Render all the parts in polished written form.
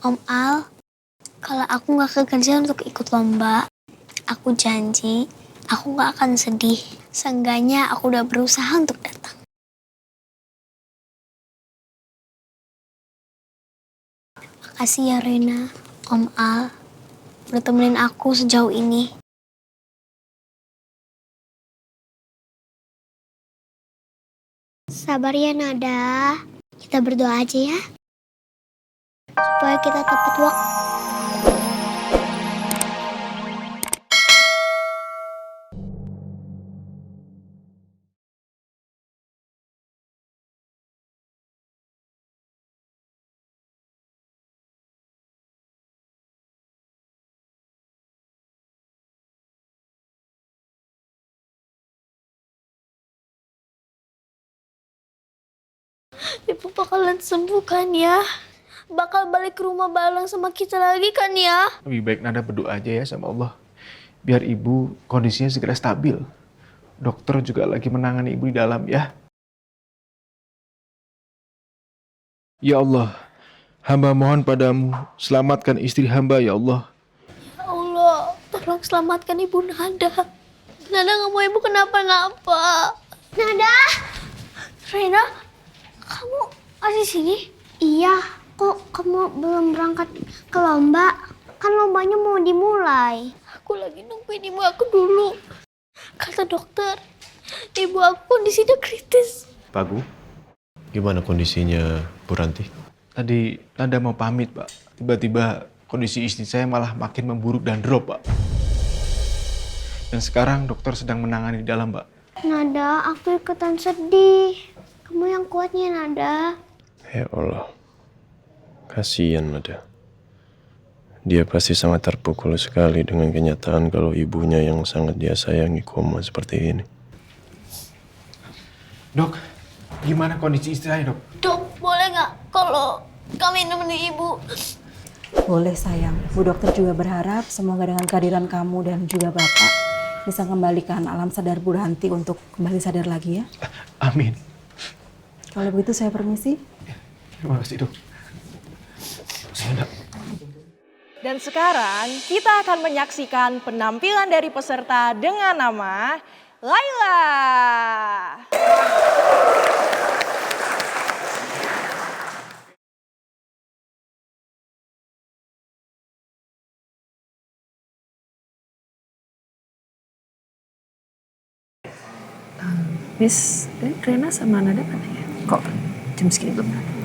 Om Al, kalau aku nggak kekerjaan untuk ikut lomba, aku janji aku nggak akan sedih. Seenggaknya aku udah berusaha untuk datang. Makasih ya Rena, Om Al, udah temenin aku sejauh ini. Sabar ya Nada, kita berdoa aja ya. Supaya kita tepat waktu. Ibu bakalan sembuh kan ya? Bakal balik ke rumah bareng sama kita lagi kan ya? Lebih baik Nada berdoa aja ya sama Allah. Biar ibu kondisinya segera stabil. Dokter juga lagi menangani ibu di dalam ya. Ya Allah, hamba mohon padamu, selamatkan istri hamba ya Allah. Ya Allah, tolong selamatkan Ibu Nada. Nada nggak mau Ibu kenapa-napa. Nada! Rena, kamu ada di sini? Iya, kok kamu belum berangkat ke lomba? Kan lombanya mau dimulai. Aku lagi nungguin ibu aku dulu. Kata dokter, ibu aku kondisinya kritis. Pak Gu, gimana kondisinya Bu Ranti? Tadi Nada mau pamit Pak. Tiba-tiba kondisi istri saya malah makin memburuk dan drop Pak. Dan sekarang dokter sedang menangani di dalam Pak. Nada, aku ikutan sedih. Kamu yang kuatnya, Nada. Ya Allah, kasihan Nada. Dia pasti sangat terpukul sekali dengan kenyataan kalau ibunya yang sangat dia sayangi koma seperti ini. Dok, gimana kondisi istri saya dok? Dok, boleh nggak kalau kami nemenin ibu? Boleh sayang, Bu Dokter juga berharap semoga dengan kehadiran kamu dan juga Bapak bisa kembalikan alam sadar Bu Ranti untuk kembali sadar lagi ya. Amin. Kalau begitu saya permisi. Terima kasih dok. Saya Dan sekarang kita akan menyaksikan penampilan dari peserta dengan nama Laila. Miss, Rena sama Nada mana ya? Kok jam segini belum datang?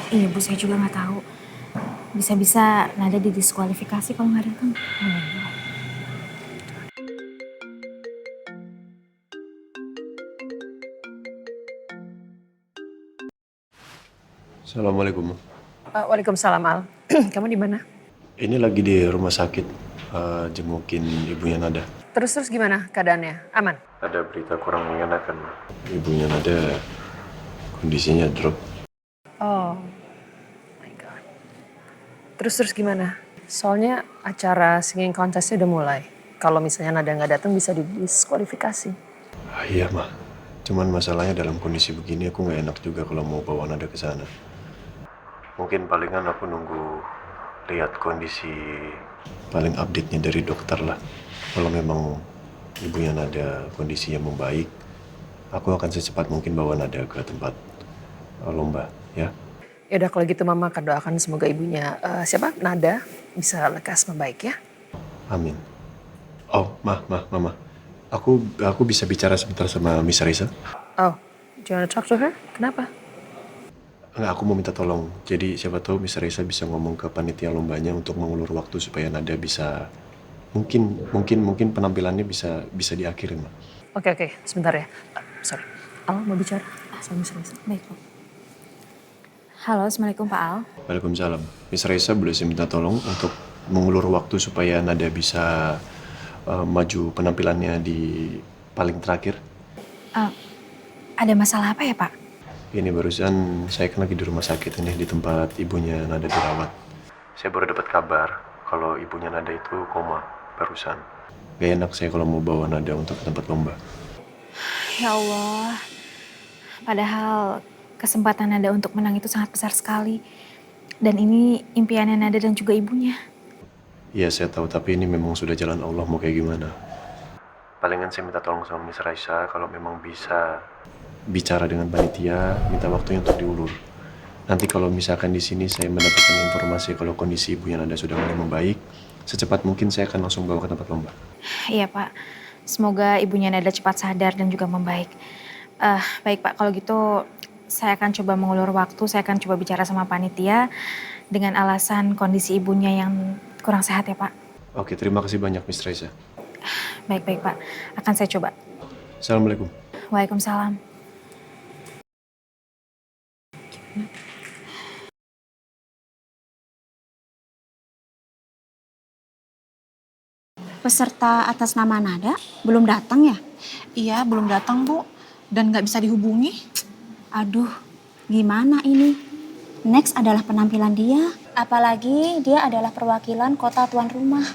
Iya Bu, saya juga nggak tahu. Bisa-bisa Nada didiskualifikasi kalau nggak datang. Assalamualaikum. Waalaikumsalam Al. Kamu di mana? Ini lagi di rumah sakit, jengukin ibunya Nada. Terus gimana keadaannya? Aman? Ada berita kurang mengenakan. Ibunya Nada kondisinya drop. Oh my God. Terus gimana? Soalnya acara singing contestnya udah mulai. Kalau misalnya Nada nggak datang bisa didiskualifikasi. Iya mah, cuman masalahnya dalam kondisi begini aku nggak enak juga kalau mau bawa Nada ke sana. Mungkin palingan aku nunggu lihat kondisi paling update-nya dari dokter lah. Kalau memang ibunya Nada kondisinya membaik, aku akan secepat mungkin bawa Nada ke tempat lomba, ya. Ya udah kalau gitu Mama akan doakan semoga ibunya Nada bisa lekas membaik ya. Amin. Oh, Mama. Aku bisa bicara sebentar sama Miss Raisa? Oh, do you wanna talk to her? Kenapa? Enggak, aku mau minta tolong. Jadi siapa tahu Miss Raisa bisa ngomong ke panitia lombanya untuk mengulur waktu supaya Nada bisa mungkin penampilannya bisa diakhirin, Ma. Oke, sebentar ya. Sorry, Al mau bicara sama Miss Raisa. Baik Bu. Halo, Assalamualaikum Pak Al. Waalaikumsalam. Miss Raisa boleh saya minta tolong untuk mengulur waktu supaya Nada bisa maju penampilannya di paling terakhir. Ada masalah apa ya Pak? Ini barusan saya kan lagi di rumah sakit ini di tempat ibunya Nada dirawat. Saya baru dapat kabar kalau ibunya Nada itu koma barusan. Gak enak saya kalau mau bawa Nada untuk ke tempat lomba. Ya Allah. Padahal kesempatan Nada untuk menang itu sangat besar sekali. Dan ini impiannya Nada dan juga ibunya. Iya saya tahu, tapi ini memang sudah jalan Allah, mau kayak gimana. Palingan saya minta tolong sama Miss Raisa kalau memang bisa bicara dengan panitia, minta waktunya untuk diulur. Nanti kalau misalkan di sini saya mendapatkan informasi kalau kondisi ibu yang Nada sudah mulai membaik, secepat mungkin saya akan langsung bawa ke tempat lomba. Iya Pak, semoga ibunya Nada cepat sadar dan juga membaik. Baik Pak, kalau gitu saya akan coba mengulur waktu, saya akan coba bicara sama panitia dengan alasan kondisi ibunya yang kurang sehat ya Pak. Oke, terima kasih banyak Miss Raisa. Baik Pak, akan saya coba. Assalamualaikum. Waalaikumsalam. Peserta atas nama Nada belum datang ya? Iya, belum datang, Bu. Dan nggak bisa dihubungi. Aduh, gimana ini? Next adalah penampilan dia. Apalagi dia adalah perwakilan kota tuan rumah.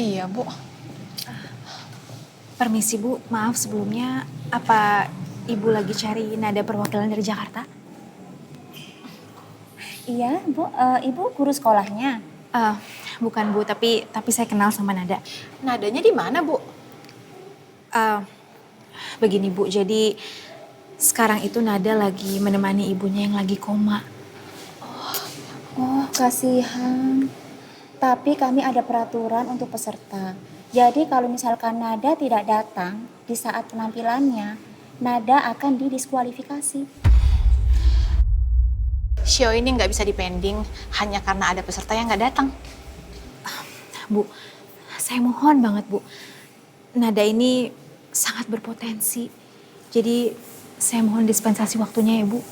Iya, Bu. Permisi Bu, maaf sebelumnya. Apa Ibu lagi cari Nada perwakilan dari Jakarta? Iya, Bu. Ibu guru sekolahnya. Bukan Bu, tapi saya kenal sama Nada. Nadanya di mana, Bu? Begini Bu, jadi sekarang itu Nada lagi menemani ibunya yang lagi koma. Oh, kasihan. Tapi kami ada peraturan untuk peserta. Jadi kalau misalkan Nada tidak datang di saat penampilannya, Nada akan didiskualifikasi. Show ini nggak bisa dipending hanya karena ada peserta yang nggak datang. Bu, saya mohon banget Bu. Nada ini sangat berpotensi. Jadi saya mohon dispensasi waktunya ya Bu.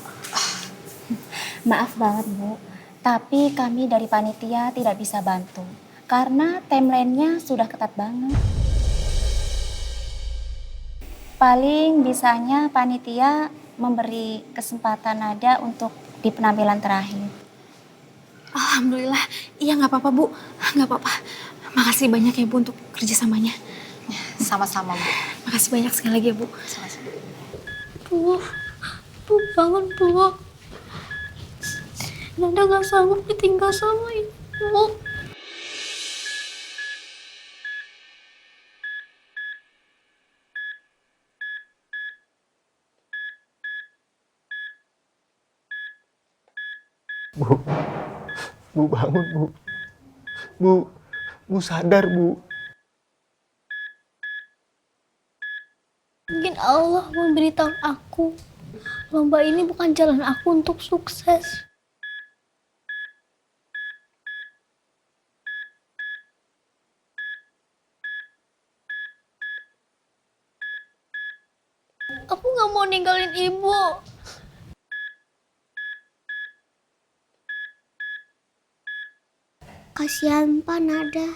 Maaf banget Bu, tapi kami dari panitia tidak bisa bantu. Karena timeline-nya sudah ketat banget. Paling bisanya panitia memberi kesempatan Nada untuk di penampilan terakhir. Alhamdulillah, iya nggak apa-apa Bu, nggak apa-apa. Makasih banyak ya Bu untuk kerjasamanya. Sama-sama, Bu. Makasih banyak sekali lagi ya Bu. Sama-sama. Bu bangun Bu. Nada gak sanggup ditinggal sama ibu. Bu bangun Bu. Bu sadar Bu. Mungkin Allah memberitahu aku, lomba ini bukan jalan aku untuk sukses. Aku gak mau ninggalin ibu. Kasihan Pak Nada.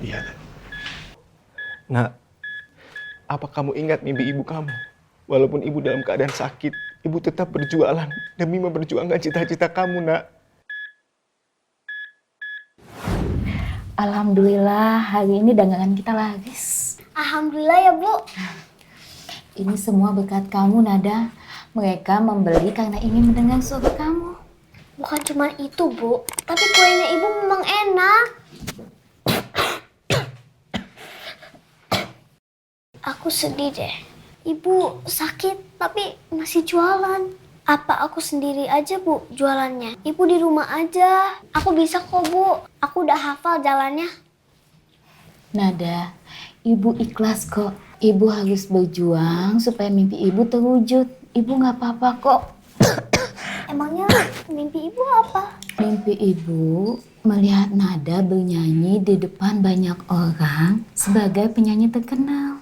Iya, Nak. Nak, apa kamu ingat mimpi ibu kamu? Walaupun ibu dalam keadaan sakit, ibu tetap berjualan demi memperjuangkan cita-cita kamu, Nak. Alhamdulillah hari ini dagangan kita laris. Alhamdulillah ya Bu. Ini semua berkat kamu Nada. Mereka membeli karena ingin mendengar suara kamu. Bukan cuma itu Bu, tapi kuenya ibu memang enak. Aku sedih deh. Ibu sakit tapi masih jualan. Apa aku sendiri aja Bu jualannya? Ibu di rumah aja. Aku bisa kok Bu. Aku udah hafal jalannya. Nada, ibu ikhlas kok. Ibu harus berjuang supaya mimpi ibu terwujud. Ibu gak apa-apa kok. Emangnya mimpi ibu apa? Mimpi ibu melihat Nada bernyanyi di depan banyak orang sebagai penyanyi terkenal.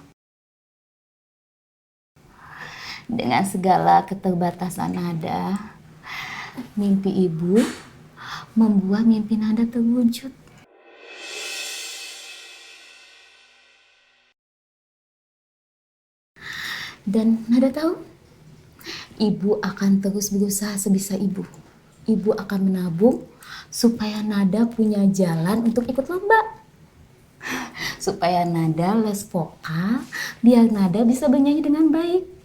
Dengan segala keterbatasan Nada, mimpi ibu membuat mimpi Nada terwujud. Dan Nada tahu, ibu akan terus berusaha sebisa ibu. Ibu akan menabung supaya Nada punya jalan untuk ikut lomba. Supaya Nada les vokal, biar Nada bisa bernyanyi dengan baik.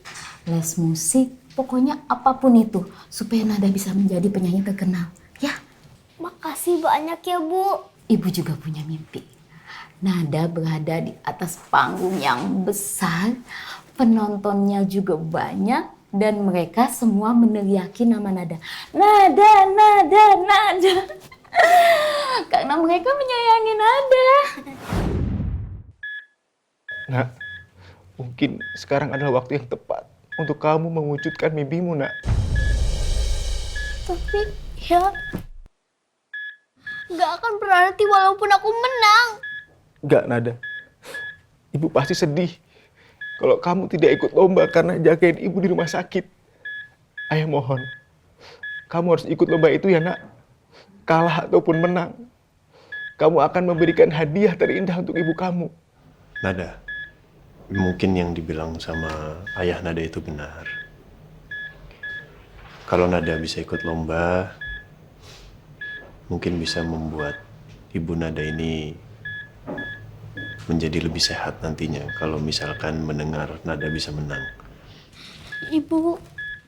Les musik, Pokoknya apapun itu supaya Nada bisa menjadi penyanyi terkenal. Ya, Makasih banyak ya, Bu. Ibu juga punya mimpi. Nada berada di atas panggung yang besar, penontonnya juga banyak, dan mereka semua meneriaki nama Nada. Nada, Nada, Nada. Karena mereka menyayangi Nada. Nak, mungkin sekarang adalah waktu yang tepat untuk kamu mewujudkan mimpimu, nak. Tapi ya, nggak akan berarti walaupun aku menang. Nggak, Nada. Ibu pasti sedih kalau kamu tidak ikut lomba karena jagain ibu di rumah sakit. Ayah mohon, kamu harus ikut lomba itu ya, nak. Kalah ataupun menang, kamu akan memberikan hadiah terindah untuk ibu kamu. Nada, mungkin yang dibilang sama ayah Nada itu benar. Kalau Nada bisa ikut lomba, mungkin bisa membuat ibu Nada ini menjadi lebih sehat nantinya kalau misalkan mendengar Nada bisa menang. Ibu,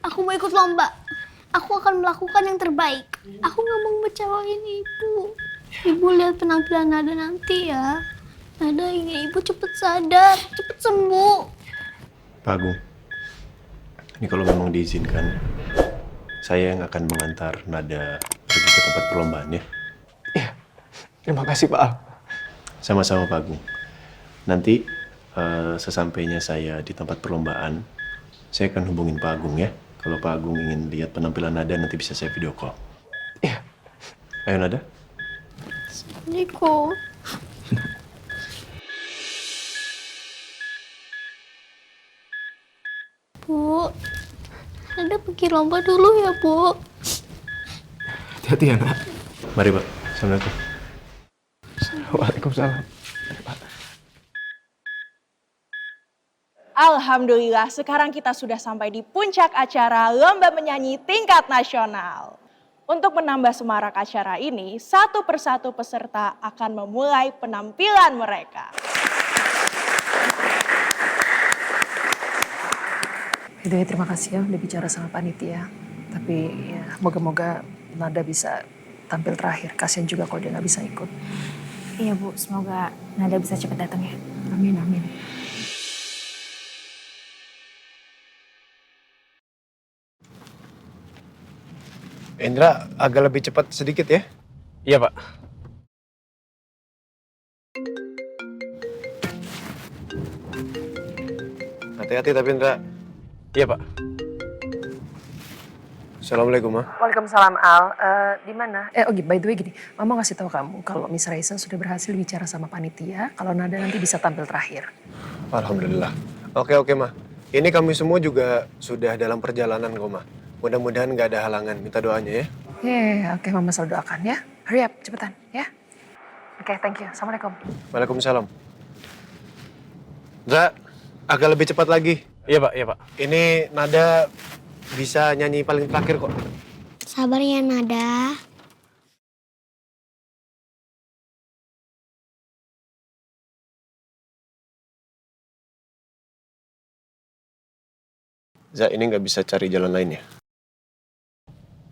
aku mau ikut lomba. Aku akan melakukan yang terbaik. Aku nggak mau mengecewain Ibu. Ibu lihat penampilan Nada nanti ya. Nada ingin Ibu cepet sadar, cepet sembuh. Pak Agung, ini kalau memang diizinkan, saya yang akan mengantar Nada pergi ke tempat perlombaan ya. Iya, terima kasih Pak Al. Sama-sama Pak Agung. Nanti sesampainya saya di tempat perlombaan, saya akan hubungin Pak Agung ya. Kalau Pak Agung ingin lihat penampilan Nada, nanti bisa saya video call. Iya. Ayo Nada. Niko. Bu, Nada pergi lomba dulu ya, Bu. Hati-hati ya, nak. Mari Pak. Assalamualaikum. Waalaikumsalam. Alhamdulillah, sekarang kita sudah sampai di puncak acara Lomba Menyanyi Tingkat Nasional. Untuk menambah semarak acara ini, satu persatu peserta akan memulai penampilan mereka. By terima kasih ya udah bicara sama panitia. Tapi ya moga-moga Nada bisa tampil terakhir. Kasian juga kalau dia nggak bisa ikut. Iya Bu, semoga Nada bisa cepat datang ya. Amin, amin. Indra, agak lebih cepat sedikit ya. Iya, Pak. Hati-hati tapi Indra. Iya, Pak. Assalamualaikum, Ma. Waalaikumsalam Al. Di mana? By the way gini, Mama ngasih tahu kamu kalau Miss Raisa sudah berhasil bicara sama panitia kalau Nada nanti bisa tampil terakhir. Alhamdulillah. Oke, Ma. Ini kami semua juga sudah dalam perjalanan kok, Ma. Mudah-mudahan nggak ada halangan. Minta doanya ya. Oke, Mama selalu doakan ya. Hurry up, cepetan ya. Oke, thank you. Assalamualaikum. Waalaikumsalam. Indra, agak lebih cepat lagi. Iya, Pak. Iya, Pak. Ini Nada bisa nyanyi paling terakhir kok. Sabar ya, Nada. Za, ini nggak bisa cari jalan lain ya?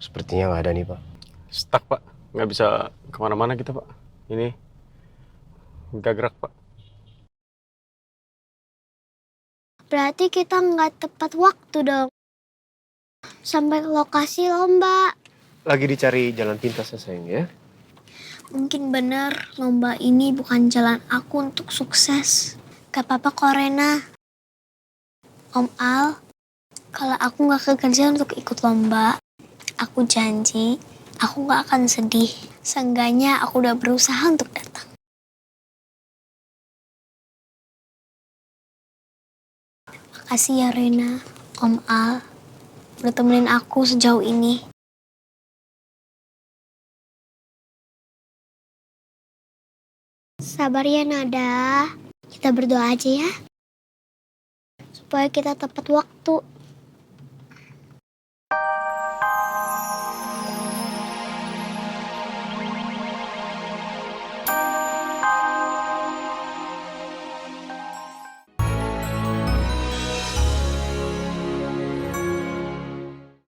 Sepertinya nggak ada nih, Pak. Stuck, Pak. Nggak bisa kemana-mana kita, Pak. Ini nggak gerak, Pak. Berarti kita nggak tepat waktu dong. Sampai ke lokasi lomba. Lagi dicari jalan pintas ya, sayang ya. Mungkin benar lomba ini bukan jalan aku untuk sukses. Gak apa-apa kok, Rena. Om Al, kalau aku gak kerja untuk ikut lomba, aku janji aku gak akan sedih. Seenggaknya aku udah berusaha untuk datang. Makasih ya Rena, Om Al, udah temenin aku sejauh ini. Sabar ya Nada, kita berdoa aja ya. Supaya kita tepat waktu.